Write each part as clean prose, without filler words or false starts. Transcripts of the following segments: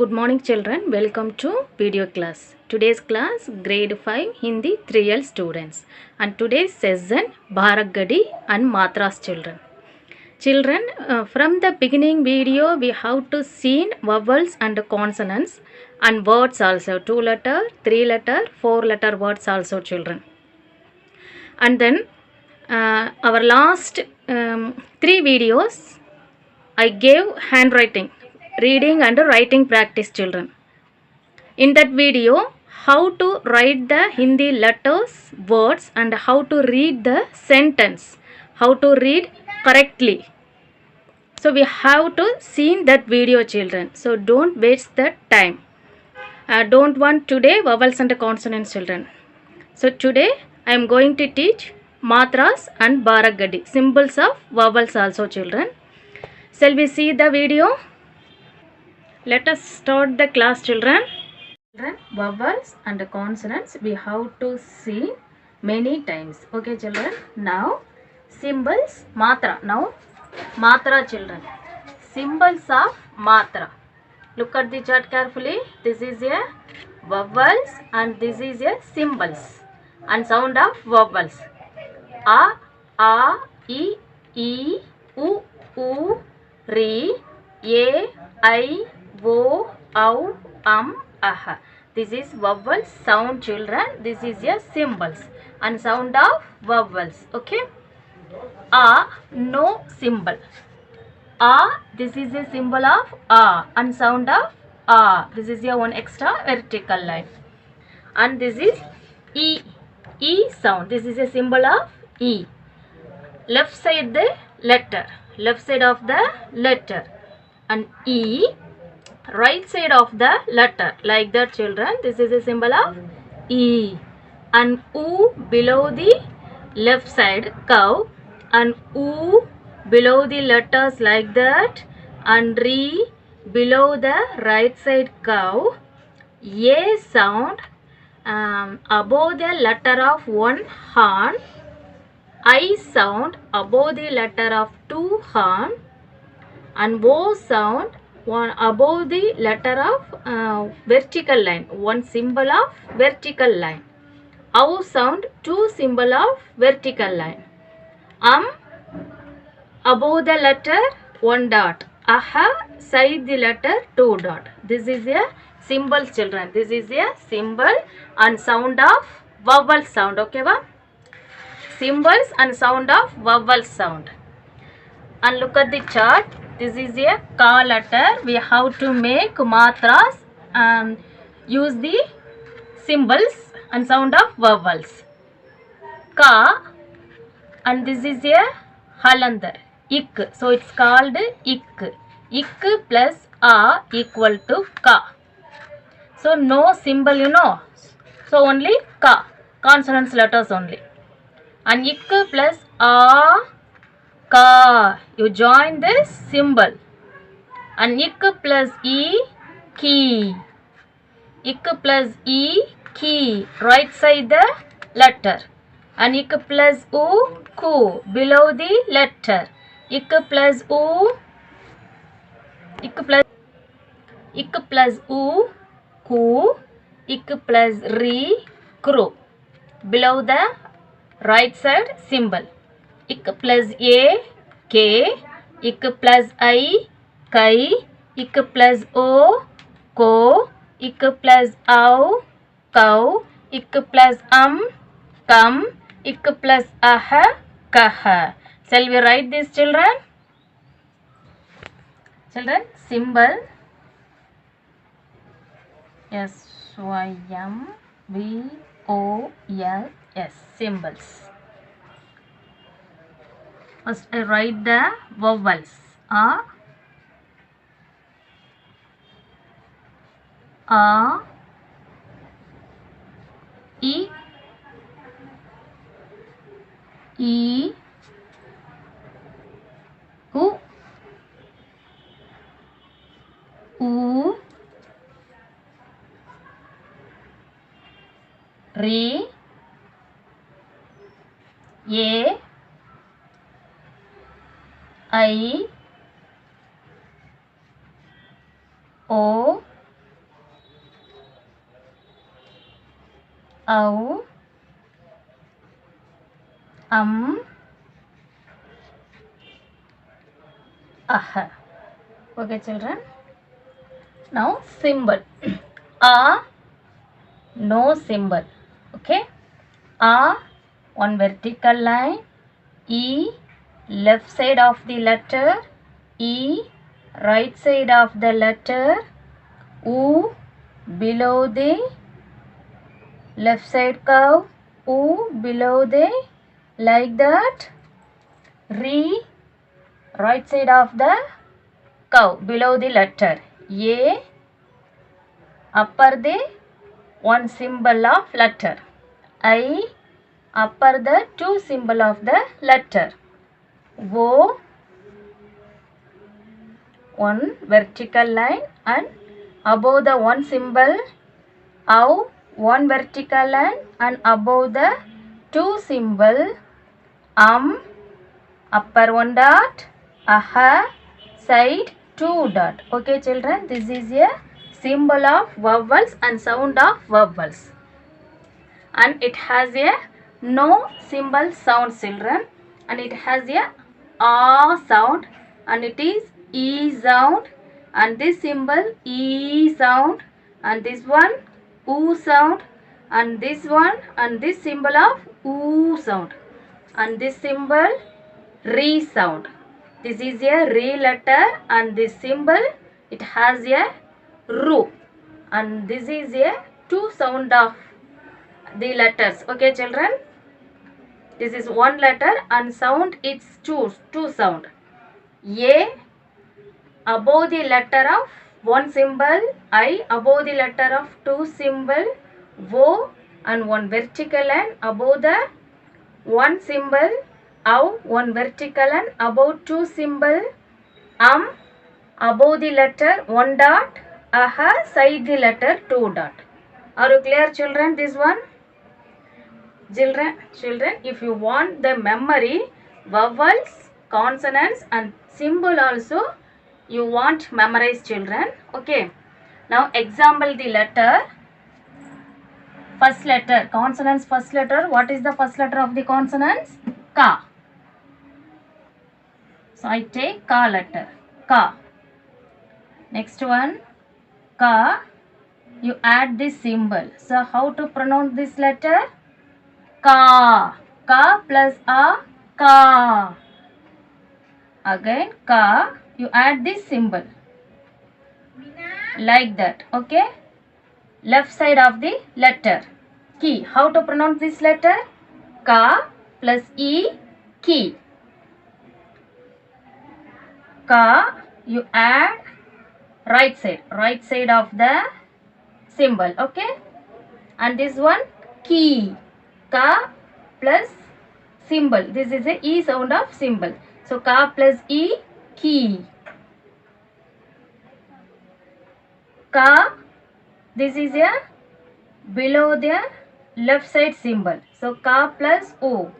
Good morning children, welcome to video class. Today's class grade 5 Hindi 3L students and today's session Bharagadi and Matras children. Children, from the beginning video we have to seen vowels and consonants and words also, 2 letter, 3 letter, 4 letter words also children. And then our last 3 videos I gave handwriting, reading and writing practice children. In that video, how to write the Hindi letters, words and how to read the sentence, how to read correctly. So we have to see that video children. So don't waste the time. Don't want today vowels and consonants children. So today I am going to teach matras and Bharagadi, symbols of vowels also children. Shall we see the video? Let us start the class children. Children, vowels and consonants we have to see many times. Okay children. Now symbols matra. Now matra children. Symbols of matra. Look at the chart carefully. This is a vowels and this is a symbols and sound of vowels. A, I, E, U, Re, A, I, O, Au, Aha. This is vowel sound children. This is a symbols and sound of vowels. Okay. A, no symbol. A, this is a symbol of A and sound of A. This is a one extra vertical line. And this is E. E sound. This is a symbol of E. Left side the letter. Left side of the letter. And E. Right side of the letter, like that children. This is a symbol of E. And U below the left side curve and U below the letters like that and Re below the right side curve. A sound above the letter of one horn. I sound above the letter of two horn and O sound one above the letter of vertical line, one symbol of vertical line. Au sound two symbol of vertical line. Above the letter one dot. Aha side the letter two dot. This is a symbol children. This is a symbol and sound of vowel sound. Okay va? Symbols and sound of vowel sound. And look at the chart. This is a ka letter. We have to make matras and use the symbols and sound of vowels. Ka and this is a halandar. Ik. So it's called ik. Ik plus a equal to ka. So no symbol you know. So only ka. Consonants letters only. And ik plus a ka. You join this symbol. And ik plus e, ki. Ik plus e, ki. Right side the letter. And ik plus u, ku. Below the letter. Ik plus u, ik plus u, ku. Ik plus re, kru. Below the right side symbol. Ik plus a, k. Ik plus I, kai. Ik plus o, ko. Ik plus au, kau. Ik plus kam. Ik plus aha, kaha. Shall we write this children? Children, symbol SYMBOLS, symbols. First I write the vowels. A, I, E, U, Re, A, I, O, au, ah. Okay, children. Now symbol. A, no symbol. Okay. A, one vertical line. E, left side of the letter. E, right side of the letter. U, below the left side curve. U, below the, like that. Re, right side of the curve, below the letter. A, upper the one symbol of letter. I, upper the two symbol of the letter. O, one vertical line, and above the one symbol. Au, one vertical line, and above the two symbol. Upper one dot. Aha, side two dot. Okay, children, this is a symbol of vowels and sound of vowels, and it has a no symbol sound, children, and it has a a sound, and it is e sound, and this symbol e sound, and this one u sound, and this one, and this symbol of u sound, and this symbol re sound. This is a re letter, and this symbol, it has a ru, and this is a two sound of the letters. Okay, children, this is one letter and sound, it's two sound. A, above the letter of one symbol. I, above the letter of two symbol. O, and one vertical line above the one symbol. Au, one vertical line above two symbol. Above the letter one dot. Aha, side the letter two dot. Are you clear, children, this one? Children, if you want the memory, vowels, consonants and symbol also you want memorize, children. Okay. Now example the letter. First letter, consonants first letter. What is the first letter of the consonants? Ka. So I take ka letter. Ka. Next one, ka. You add this symbol. So how to pronounce this letter? Ka. Ka plus a, ka. Again, ka. You add this symbol. Like that. Okay. Left side of the letter. Ki. How to pronounce this letter? Ka plus e, ki. Ka. You add right side of the symbol. Okay. And this one, ki. Ka plus symbol. This is a e sound of symbol. So ka plus e, ki. Ka. This is a below the left side symbol. So ka plus u.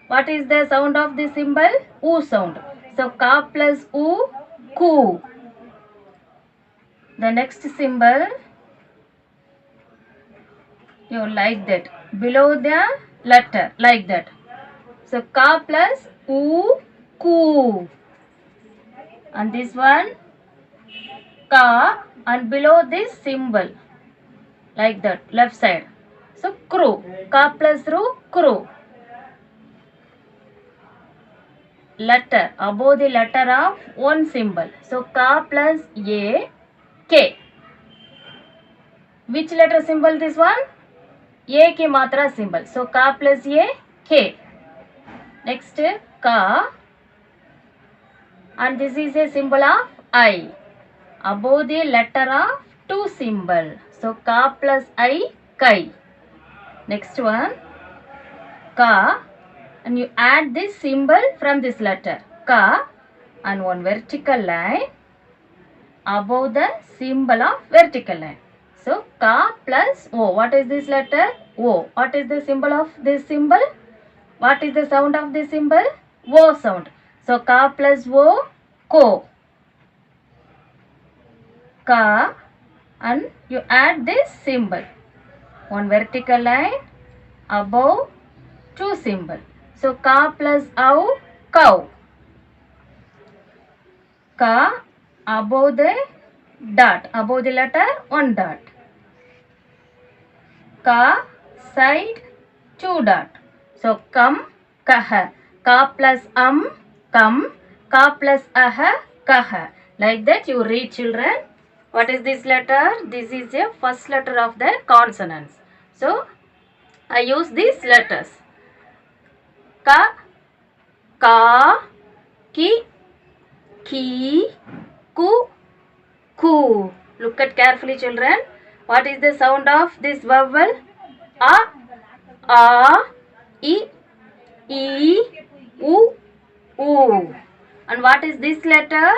What is the sound of the symbol? U sound. So ka plus u, ku. The next symbol, you like that, below the letter, like that. So ka plus u, ku. And this one, ka, and below this symbol, like that, left side. So kru. Ka plus ru, kru. Letter, above the letter of one symbol. So ka plus a, k. Which letter symbol this one? A ki matra symbol. So ka plus a, k. Next, ka. And this is a symbol of I. Above the letter of two symbol. So ka plus I, kai. Next one, ka. And you add this symbol from this letter. Ka. And one vertical line above the symbol of vertical line. So ka plus o. What is this letter? O. What is the symbol of this symbol? What is the sound of this symbol? O sound. So ka plus o, ko. Ka, and you add this symbol. one vertical line above two symbol. So ka plus au, cow. Ka above the dot, above the letter one dot. Ka side two dot. So kam, kah. Ka plus kam. Ka plus kah. Like that you read, children. What is this letter? This is the first letter of the consonants. So I use these letters. Ka, ka, ki, ki, ku, ku. Look at carefully, children. What is the sound of this vowel? A, I, u, u. And what is this letter?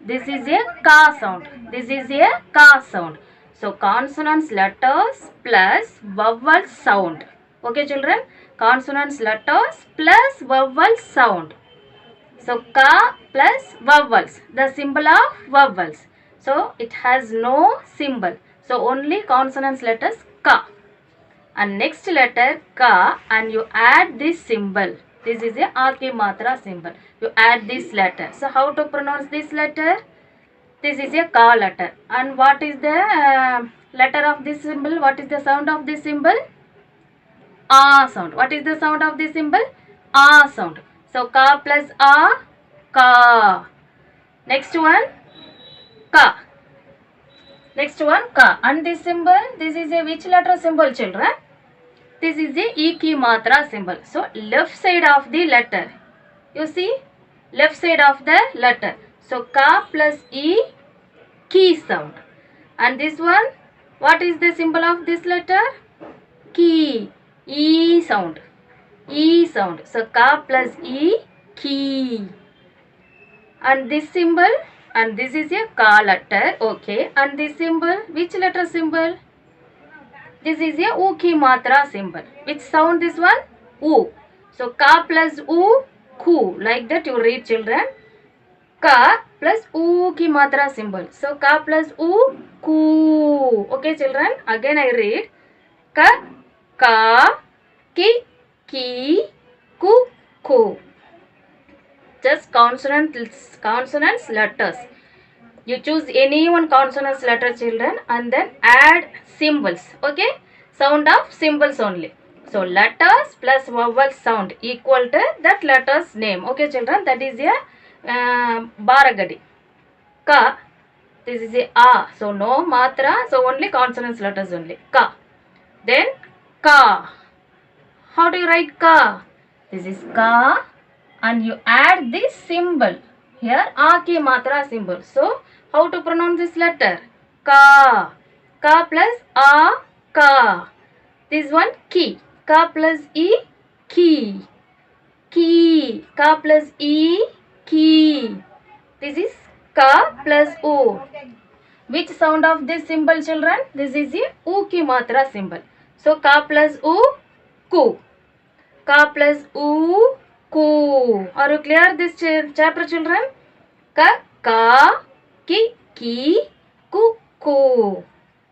This is a ka sound. This is a ka sound. So consonants, letters plus vowel sound. Okay, children? Consonants, letters plus vowel sound. So ka plus vowels, the symbol of vowels. So it has no symbol. So only consonants, letters ka. And next letter ka, and you add this symbol. This is a aki matra symbol. You add this letter. So how to pronounce this letter? This is a ka letter. And what is the letter of this symbol? What is the sound of this symbol? A sound. What is the sound of this symbol? A sound. So ka plus a, ka. Next one, ka. Next one, ka. And this symbol, this is a which letter symbol, children? This is a iki matra symbol. So left side of the letter. You see? Left side of the letter. So ka plus e, ki sound. And this one, what is the symbol of this letter? Ki. E sound. E sound. So ka plus e, ki. And this symbol, and this is a ka letter. Okay. And this symbol, which letter symbol? This is a u ki matra symbol. Which sound this one? U. So ka plus u, ku. Like that you read, children. Ka plus u ki matra symbol. So ka plus u, ku. Okay, children. Again I read. Ka, ka, ki, ki, ku, ku. Just consonants, letters. You choose any one consonants, letter, children, and then add symbols. Okay, sound of symbols only. So letters plus vowel sound equal to that letter's name. Okay, children, that is a Bharagadi. Ka, this is a a. So no matra. So only consonants, letters only. Ka. Then ka. How do you write ka? This is ka, and you add this symbol here, a ki matra symbol. So how to pronounce this letter? Ka. Ka plus a, ka. This one ki. Ka plus e, ki. Ki. Ka plus e, ki. This is ka plus o. Which sound of this symbol, children? This is the u ki matra symbol. So ka plus u, ku. Ka plus u, ku. Are you clear this chapter, children? Ka, ki, ku, ku.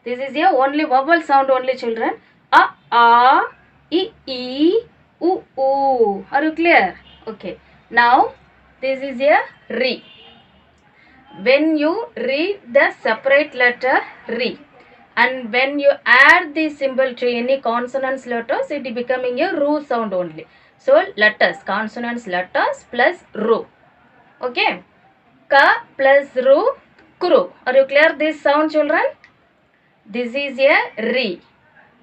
This is a only vowel sound only, children. A, I, u, u. Are you clear? Okay. Now this is a re. When you read the separate letter re, and when you add the symbol to any consonants, letters, it is becoming a ru sound only. So letters, consonants, letters plus ru. Okay. Ka plus ru, kru. Are you clear this sound, children? This is a re.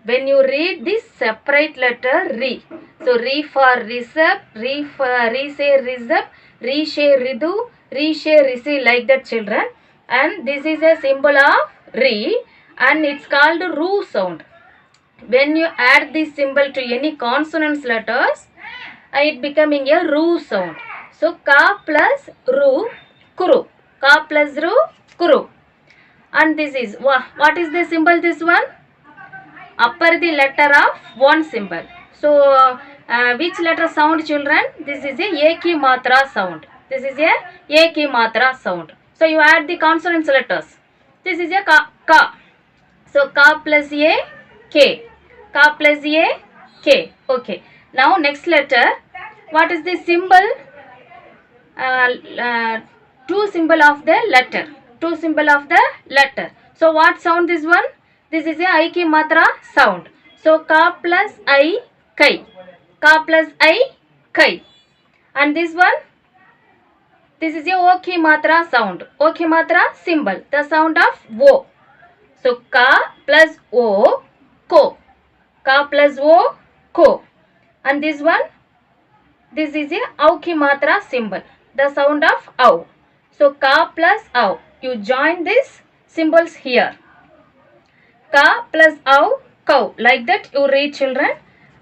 When you read this separate letter re. So re for recep, re for re say recep, re she ridu, re she risi, like that, children. And this is a symbol of re, and it's called ru sound. When you add this symbol to any consonants, letters, it becoming a ru sound. So ka plus ru, kuru. Ka plus ru, kuru. And this is, what is the symbol, this one? Upper the letter of one symbol. So which letter sound, children? This is a eki matra sound. This is a eki matra sound. So you add the consonants, letters. This is a ka. So ka plus a, K. Ka plus A, K. Okay. Now next letter. What is the symbol? Two symbol of the letter. Two symbol of the letter. So what sound this one? This is a I ki matra sound. So ka plus I, kai. Ka plus I, kai. And this one? This is a O ki matra sound. O ki matra symbol. The sound of O. So ka plus O, ko. Ka plus O, ko. And this one? This is a Au ki matra symbol. The sound of Au. So ka plus Au. You join these symbols here. Ka plus Au, cow. Like that you read, children.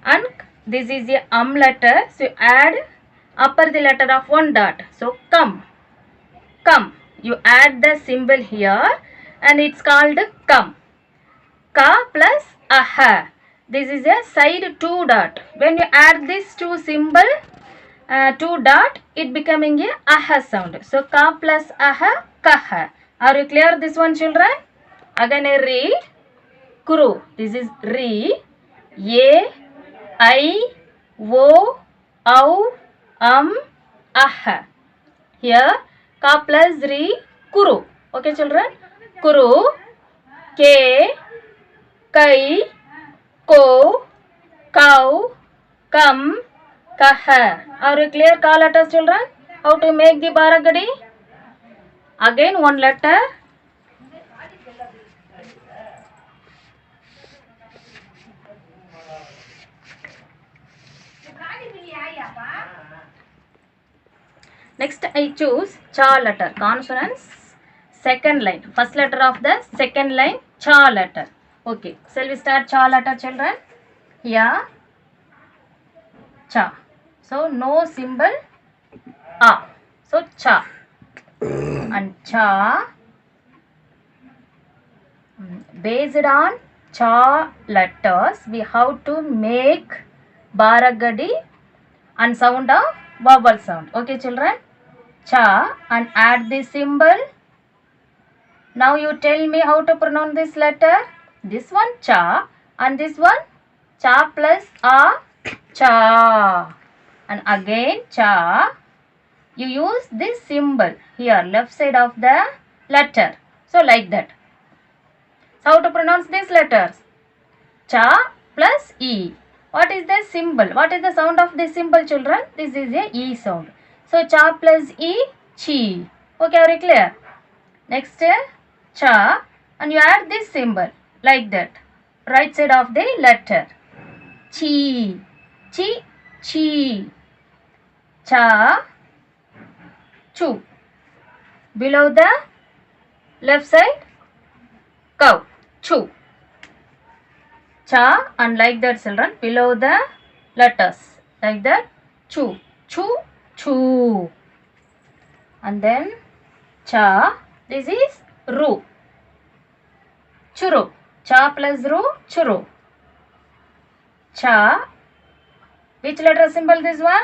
And this is a letter. So you add upper the letter of one dot. So come. Come. You add the symbol here and it's called come. Ka plus aha. This is a side two dot. When you add these two symbol, two dot, it becoming a aha sound. So ka plus aha, kaha. Are you clear this one, children? Again I read. Kuru. This is re. A, I, O, au, aha. Here ka plus re, kuru. Okay, children? Kuru, ke, kai, ko, cow, come, kaha. Are you clear, ka letters, children? How to make the Bharagadi? Again one letter. Next I choose cha letter. Consonants. Second line. First letter of the second line. Cha letter. Okay. Shall we start cha letter, children? Here. Cha. So no symbol. A. So cha. And cha. Based on cha letters, we have to make Bharagadi and sound of vowel sound. Okay, children? Cha and add this symbol. Now you tell me how to pronounce this letter. This one cha and this one cha plus a, cha. And again cha. You use this symbol here, left side of the letter. So like that. So how to pronounce these letters? Cha plus e. What is the symbol? What is the sound of this symbol, children? This is a e sound. So cha plus e, chi. Okay, are you clear? Next cha and you add this symbol like that. Right side of the letter. Chi. Chi, chi. Cha, chu. Below the left side, cow. Chu. Cha and like that, children, below the letters like that, chu, chu, chu. And then cha, this is ru, churu. Cha plus ru, churu. Cha, which letter symbol this one?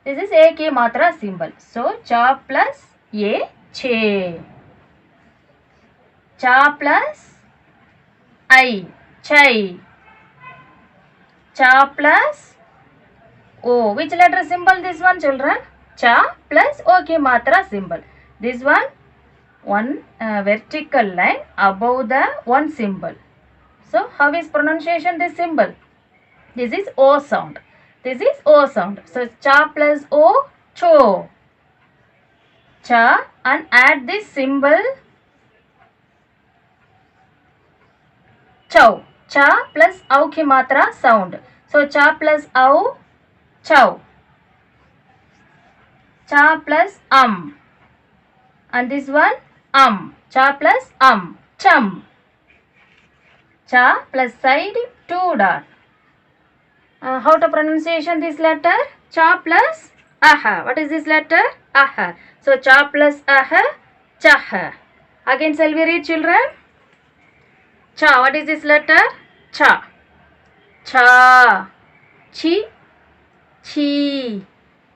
This is a ki matra symbol. So cha plus a, che. Cha plus I, chai. Cha plus O. Which letter symbol this one, children? Cha plus O ki matra symbol. This one vertical line above the one symbol. So how is pronunciation this symbol? This is O sound. This is O sound. So cha plus O, cho. Cha and add this symbol chow. Cha plus au ki matra sound. So cha plus au, chow. Cha plus and this one cha plus chum. Cha plus side two dot. How to pronunciation this letter? Cha plus aha. What is this letter? Aha. So cha plus aha, chaha. Again shall we read, children? Cha. What is this letter? Cha. Cha. Chi. Chi.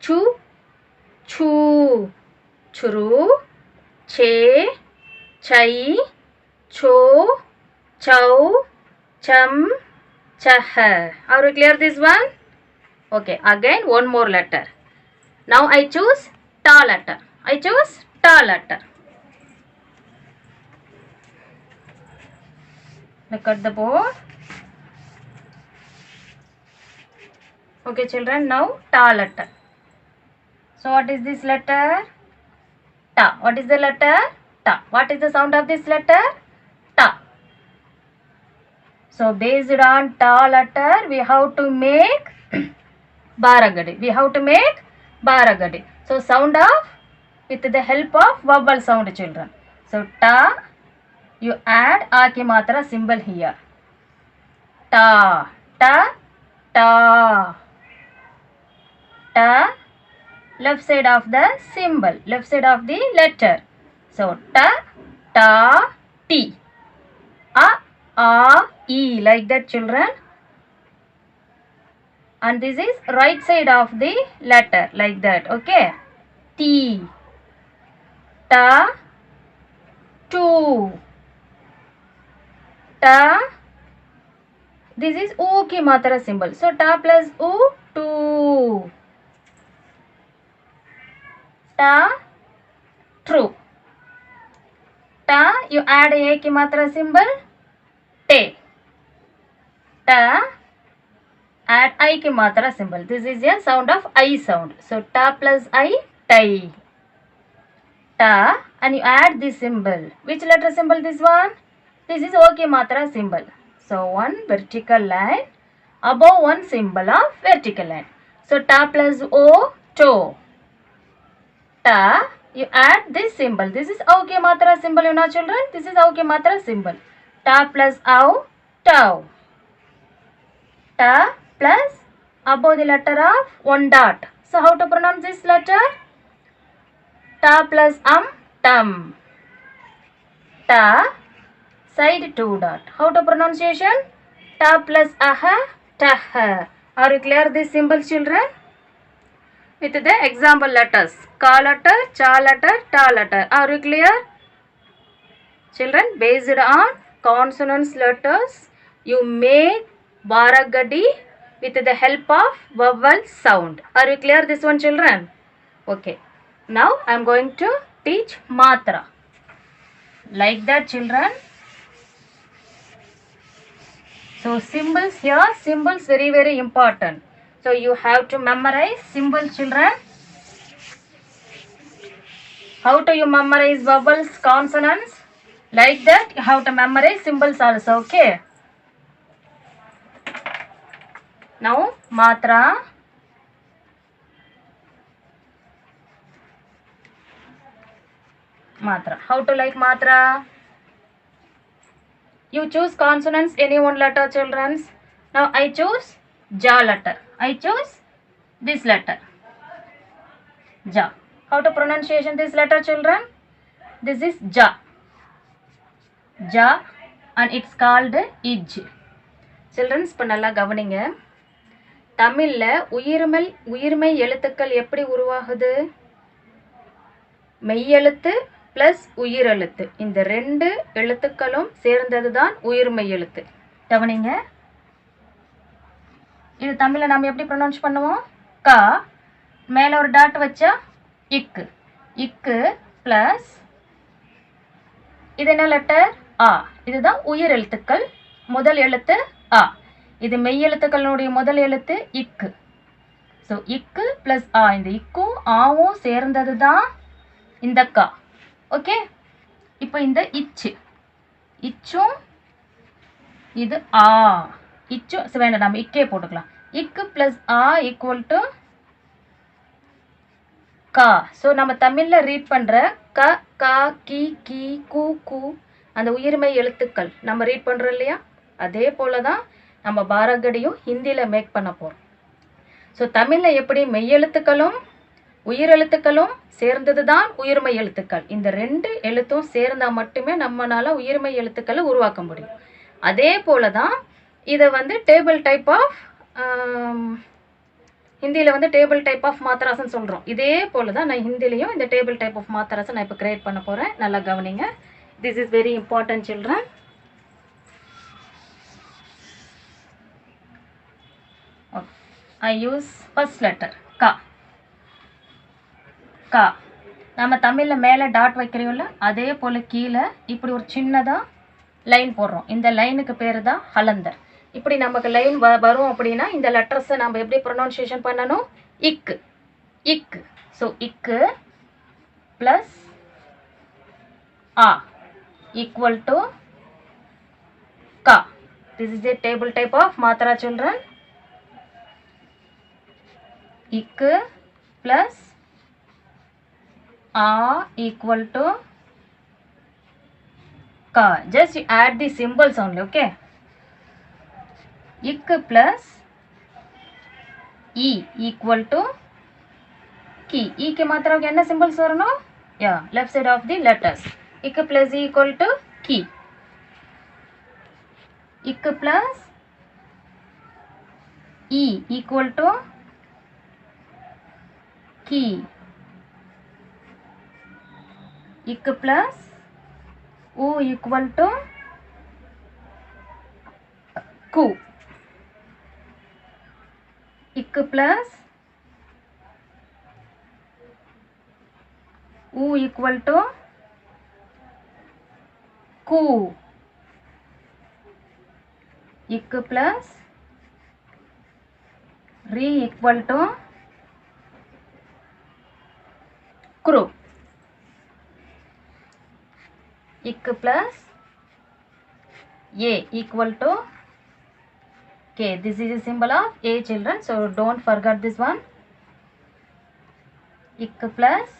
Chu. Chu. Churu. Che. Chai. Cho. Chow. Chum. Chah. Are you clear this one? Okay, again one more letter. Now I choose ta letter. I choose ta letter. Look at the board. Okay, children, now ta letter. So what is this letter? Ta. What is the letter? Ta. What is the sound of this letter? Ta. So based on ta letter, we have to make Baragadi. We have to make Baragadi. So sound of with the help of vowel sound, children. So ta, you add Aki Matra symbol here. Ta, ta, ta. Ta, left side of the symbol, left side of the letter. So ta, ta, ti. A, e, like that, children. And this is right side of the letter, like that. Okay. T, ta, tu. Ta, this is U ki matra symbol. So ta plus U, tu. Ta, true. Ta, you add A ki matra symbol, te. Ta, add I ki matra symbol. This is a sound of I sound. So ta plus I, tai. Ta, and you add this symbol. Which letter symbol this one? This is O ki matra symbol. So one vertical line above one symbol of vertical line. So ta plus O, to. Ta, you add this symbol. This is O ki matra symbol, you know, children. This is O ki matra symbol. Ta plus Au, tau. Ta plus above the letter of one dot. So how to pronounce this letter? Ta plus tam. Ta, side two dot. How to pronunciation? Ta plus aha, tah. Are you clear this symbol, children? With the example letters. Ka letter, cha letter, ta letter. Are you clear? Children, based on consonants letters, you make Baragadi with the help of vowel sound. Are you clear this one, children? Okay. Now I am going to teach Matra. Like that, children. So symbols here, symbols very important. So you have to memorize symbols, children. How do you memorize vowels, consonants? Like that, you have to memorize symbols also, okay? Now, Matra. Matra. How to like Matra? You choose consonants, any one letter, children. Now, I choose Ja letter. I choose this letter. Ja. How to pronunciation this letter, children? This is Ja. Ja, and it's called Ij. Children, இப்போ நல்லா கவனிங்க. தமிழ்ல உயிர்மை எழுத்துக்கள் எப்படி உருவாகுது? மெய்யெழுத்து plus உயிரெழுத்து. இந்த ரெண்டு எழுத்துக்களும் சேர்ந்தது தான் உயிர்மை எழுத்து. கவனிங்க. இது தமிழ்ல நாம எப்படி ப்ரொனவுன்ஸ் பண்ணுவோம்? க, மேல ஒரு டாட் வச்சா இக்கு. இக்கு பிளஸ் இது என்ன லெட்டர்? ஆ. இதுதான் உயிர் எழுத்துக்கள். முதல் எழுத்து ஆ. இது மெய் எழுத்துக்களுடைய முதல் எழுத்து இக்கு. ஸோ இக்கு பிளஸ் ஆ. இந்த இக்கும் ஆவும் சேர்ந்தது தான் இந்த கா. ஓகே. இப்போ இந்த இச்சு. இச்சும் இது ஆ. இச்சும் வேண்டாம், நம்ம இக்கே போட்டுக்கலாம். இக்கு பிளஸ் ஆ ஈக்குவல் டு கா. ஸோ நம்ம தமிழில் ரீட் பண்ணுற க, கா, கி, கி, கு, கு, அந்த உயிர்மை எழுத்துக்கள் நம்ம ரீட் பண்ணுறோம் இல்லையா? அதே போல தான் நம்ம பாரகடியும் ஹிந்தியில் மேக் பண்ண போகிறோம். ஸோ தமிழில் எப்படி மெய்யெழுத்துக்களும் உயிரெழுத்துக்களும் சேர்ந்தது தான் உயிர்மை எழுத்துக்கள். இந்த ரெண்டு எழுத்தும் சேர்ந்தால் மட்டுமே நம்மளால் உயிர்மை எழுத்துக்களை உருவாக்க முடியும். அதே போல தான் இதை வந்து டேபிள் டைப் ஆஃப் ஹிந்தியில் வந்து டேபிள் டைப் ஆஃப் மாத்ராஸ்ன்னு சொல்கிறோம். இதே போல தான் நான் ஹிந்திலையும் இந்த டேபிள் டைப் ஆஃப் மாத்ராஸை நான் இப்போ கிரியேட் பண்ண போகிறேன். நல்லா கவனிங்க. This is very important, children. I use first letter ka. கா. நம்ம தமிழில் மேலே டாட் வைக்கிறோம்ல, அதே போல் கீழே இப்படி ஒரு சின்னதாக லைன் போடுறோம். இந்த லைனுக்கு பேர் தான் ஹலந்தர். இப்படி நமக்கு லைன் வரும் அப்படின்னா இந்த லெட்டர்ஸை நம்ம எப்படி ப்ரொனவுன்சியேஷன் பண்ணணும்? இக்கு. இக்கு. ஸோ இக்கு ப்ளஸ் ஆ equal to ka. This is a table type of Matra children. Ik plus a equal to ka. Just you add the symbols only, okay? Ik plus e equal to ki. E के मात्रा के अन्य symbols वरनो? Yeah, left side of the letters. Ik plus e equal to ki. Ik plus e equal to ki. Ik plus u equal to ku. Ik plus u equal to ku. Ik plus re equal to kru. Ik plus a equal to k. This is a symbol of a children, so don't forget this one. Ik plus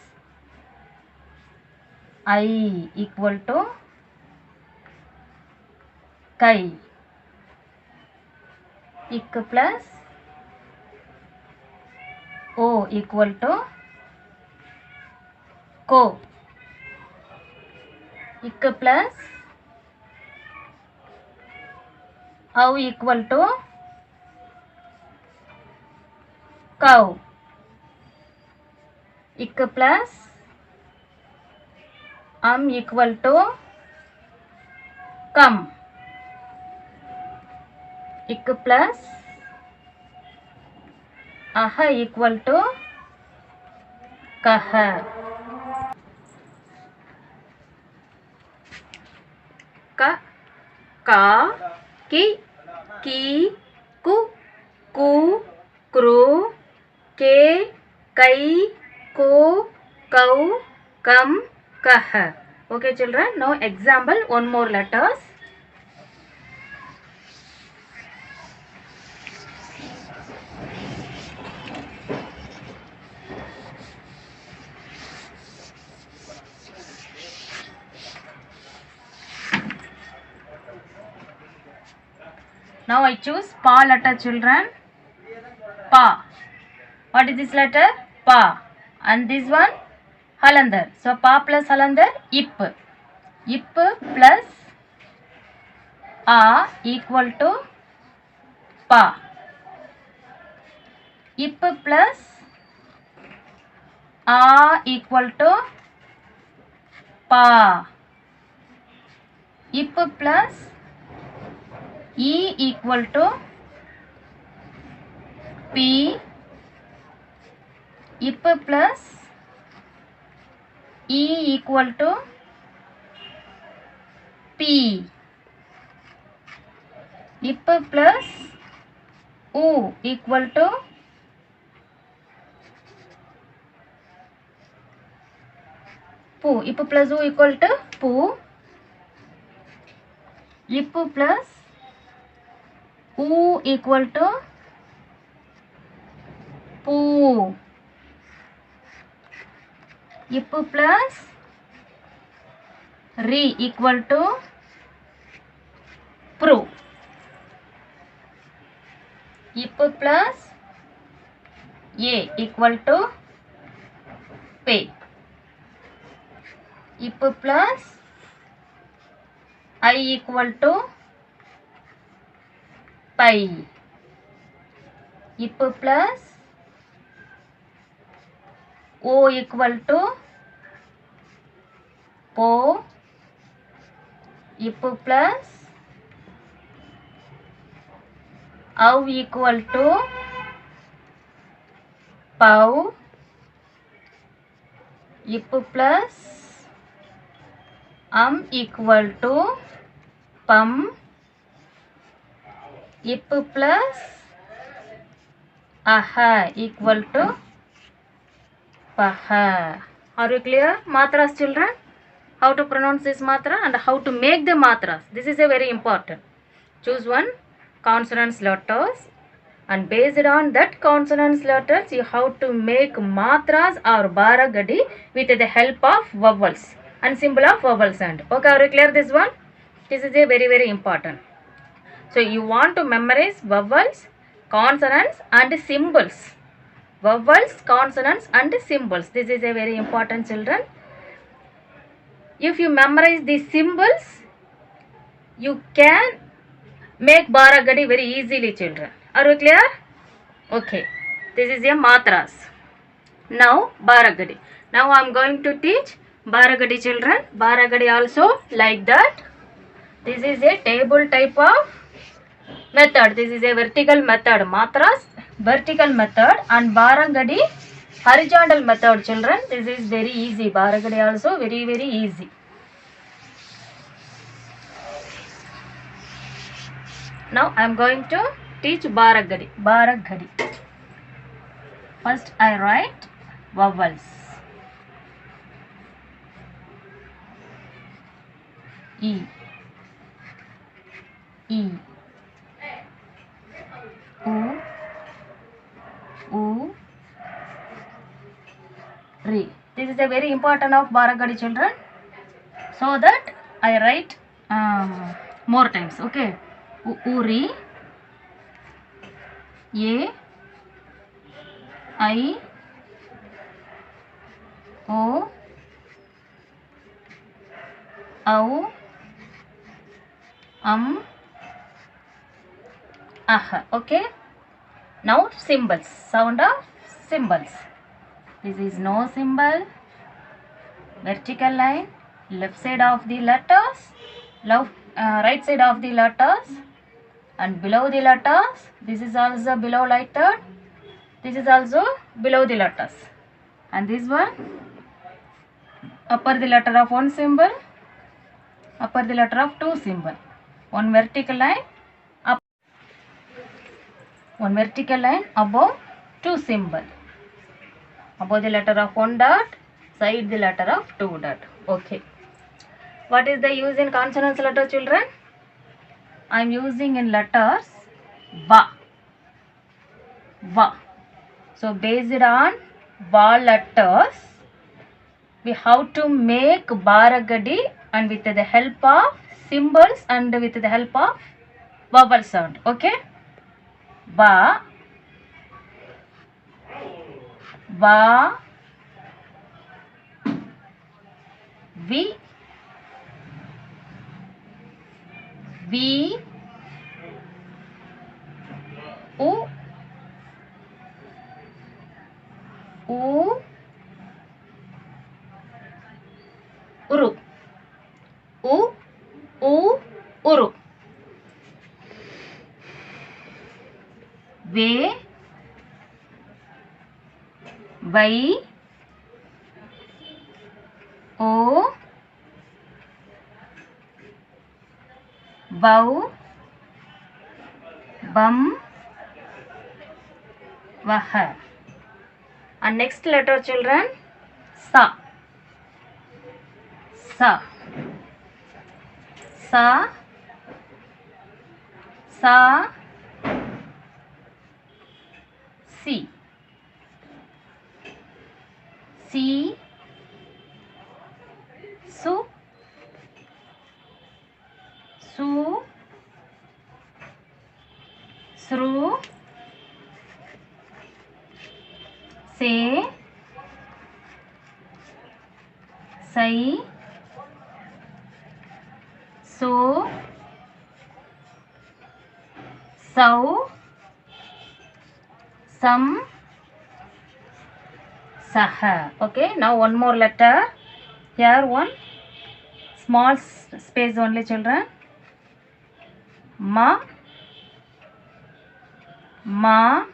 I equal to kai. Ik plus o equal to ko. Ik plus au equal to cow. Ik plus equal to come. Ik plus aha equal to kaha. Ka, ka, ki, ku, kru, ke, kai, ko, kau, kam, kaha. Okay children, now example, one more letters. Now I choose pa letter children. Pa. What is this letter? Pa. And this one Halander. So pa plus Halander ip. Ip plus a equal to pa. Ip plus a equal to pa. Ip plus e equal to p. Ip plus e equal to p. Ip plus u equal to pu. Ip plus u equal to pu. Ip plus u equal to pu. Ip plus re equal to pru. Ip plus a equal to pe. Ip plus I equal to pi. Ip plus o equal to po. Ip plus au equal to Pau. Ip plus equal to pum. Ip plus aha equal to paha. Are you clear, matras children? How to pronounce this matra and how to make the matras. This is a very important. Choose one consonants letters and based on that consonants letters you have to make matras or baragadi with the help of vowels and symbol of vowel sound. Okay, are you clear this one? This is a very important. So you want to memorize vowels, consonants and symbols. Vowels, consonants and symbols. This is a very important, children. If you memorize these symbols, you can make baragadi very easily, children. Are you clear? Okay. This is a matras. Now baragadi. Now I am going to teach baragadi, children. Baragadi also like that. This is a table type of method. This is a vertical method. Matras vertical method and baragadi horizontal method, children. This is very easy. Baragadi also very easy. Now I am going to teach baragadi. Baragadi. First I write vowels. E. E. U. U. Re. This is a very important of baragadi, children. So that I write more times. Okay. Uri. A. I. O. Au. Aha. Okay. Now symbols. Sound of symbols. This is no symbol. Vertical line. Left side of the letters. Right side of the letters. And below the letters. This is also below letter. This is also below the letters. And this one. Upper the letter of one symbol. Upper the letter of two symbol. One vertical line. One vertical line above two symbol. Above the letter of one dot, side the letter of two dot. Okay. What is the use in consonants letter, children? I am using in letters va. Va. So based on va letters, we have to make baragadi and with the help of symbols and with the help of vowel sound. Okay. Va, va, vi, u, uru, uru, ve, vai, o, vau, bum, vaha. And next letter, children, sa. Sa. Sa. Sa. Si. Si. Su. Su. Sru. Se. Sai. So. So. Some. Saha. Okay, now one more letter. Here one small space only, children. Ma. Ma.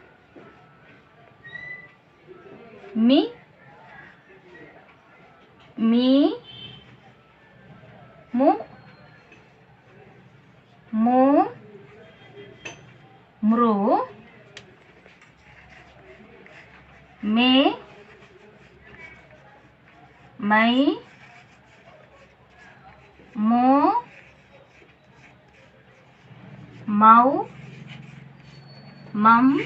mi, me, mu, mu, mru, me, my, mo, mau, mum,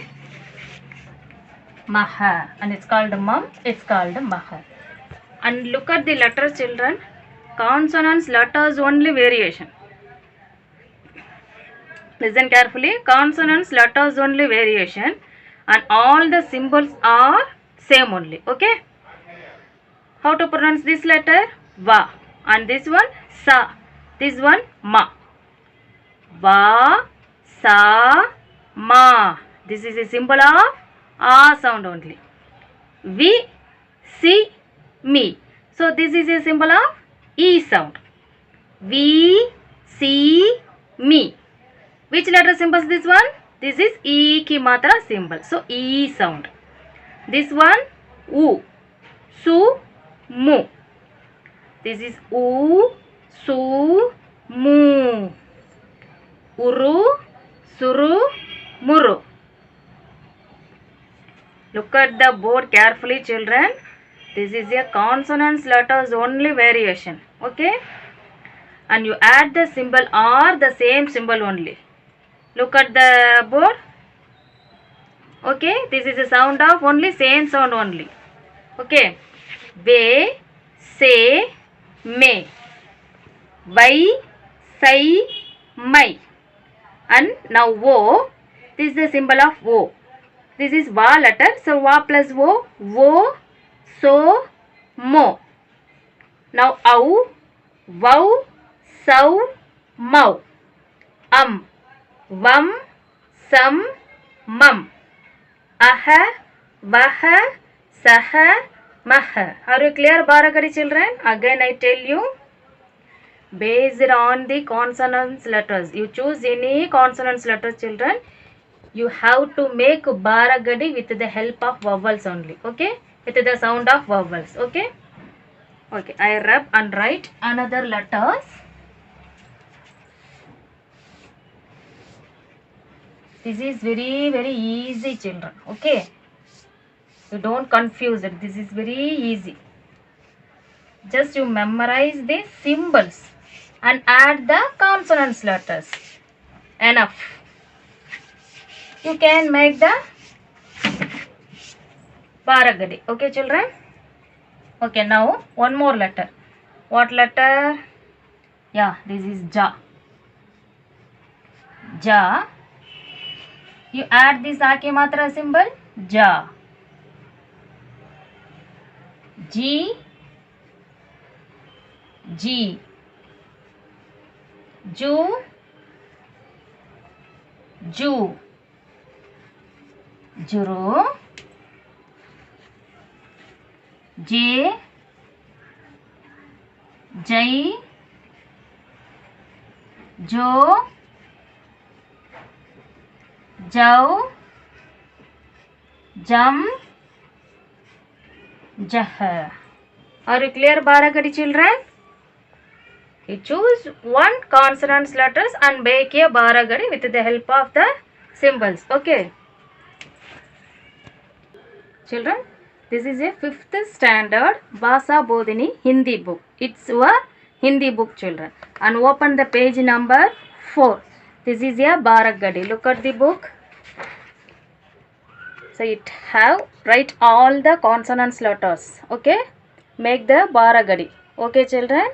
maha. And it's called mum, it's called maha. And look at the letters, children. Consonants, letters only variation. Listen carefully. Consonants, letters only variation. And all the symbols are same only. Okay. How to pronounce this letter? Va. And this one sa. This one ma. Va, sa, ma. This is a symbol of a sound only. Vi, si, mi. So this is a symbol of e sound. Vi, si, mi. Which letter symbols this one? This is e ki matra symbol. So e sound. This one u, su, mu. This is u, su, mu. Uru, suru, muru. Look at the board carefully, children. This is a consonants letters only variation. Okay. And you add the symbol or the same symbol only. Look at the board. Okay. This is a sound of only same sound only. Okay. Ve, se, me. Vai, sai, mai. And now O. This is the symbol of O. This is Va letter. So Va plus O. Vo, so, mo. Now Au, Vau, Sau, Mau. Vam, Sam, Mum. Aha, Vaha, Saha, Maha. Are you clear, Bharagadi children? Again I tell you. Based on the consonants letters. You choose any consonants letters, children. You have to make Bharagadi with the help of vowels only. Okay? With the sound of vowels. Okay? Okay. I rub and write another letters. This is very, very easy, children. Okay? You don't confuse it. This is very easy. Just you memorize the symbols and add the consonants letters. Enough. You can make the Bharagadi. Okay, children? Okay, now one more letter. What letter? Yeah, this is Ja. Ja. You add this Ake Matra symbol. Ja. G. G. Ju. Ju. Juru. J. Jai. Jo. Jau. Jam. Jah. Are you clear, Bharagadi children? You choose one consonants letters and make a Bharagadi with the help of the symbols. Okay. Children, this is a 5th standard Bhasha Bodhini Hindi book. It's a Hindi book, children. And open the page number 4. This is a Bharagadi. Look at the book. So it have write all the consonants letters. Okay. Make the Bharagadi. Okay, children.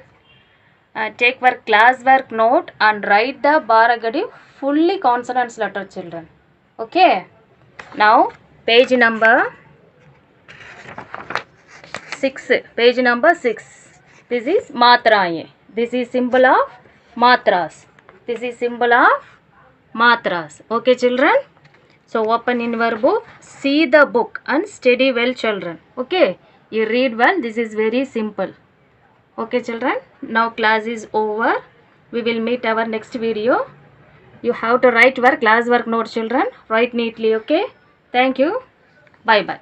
Take your class work note and write the Bharagadi fully consonants letter, children. Okay. Now page number 6. Page number 6. This is Matraye. This is symbol of Matras. This is symbol of Matras. Okay, children. So open in your book. See the book and study well, children. Okay. You read well. This is very simple. Okay, children. Now class is over. We will meet our next video. You have to write your class work note, children. Write neatly. Okay. Thank you. Bye bye.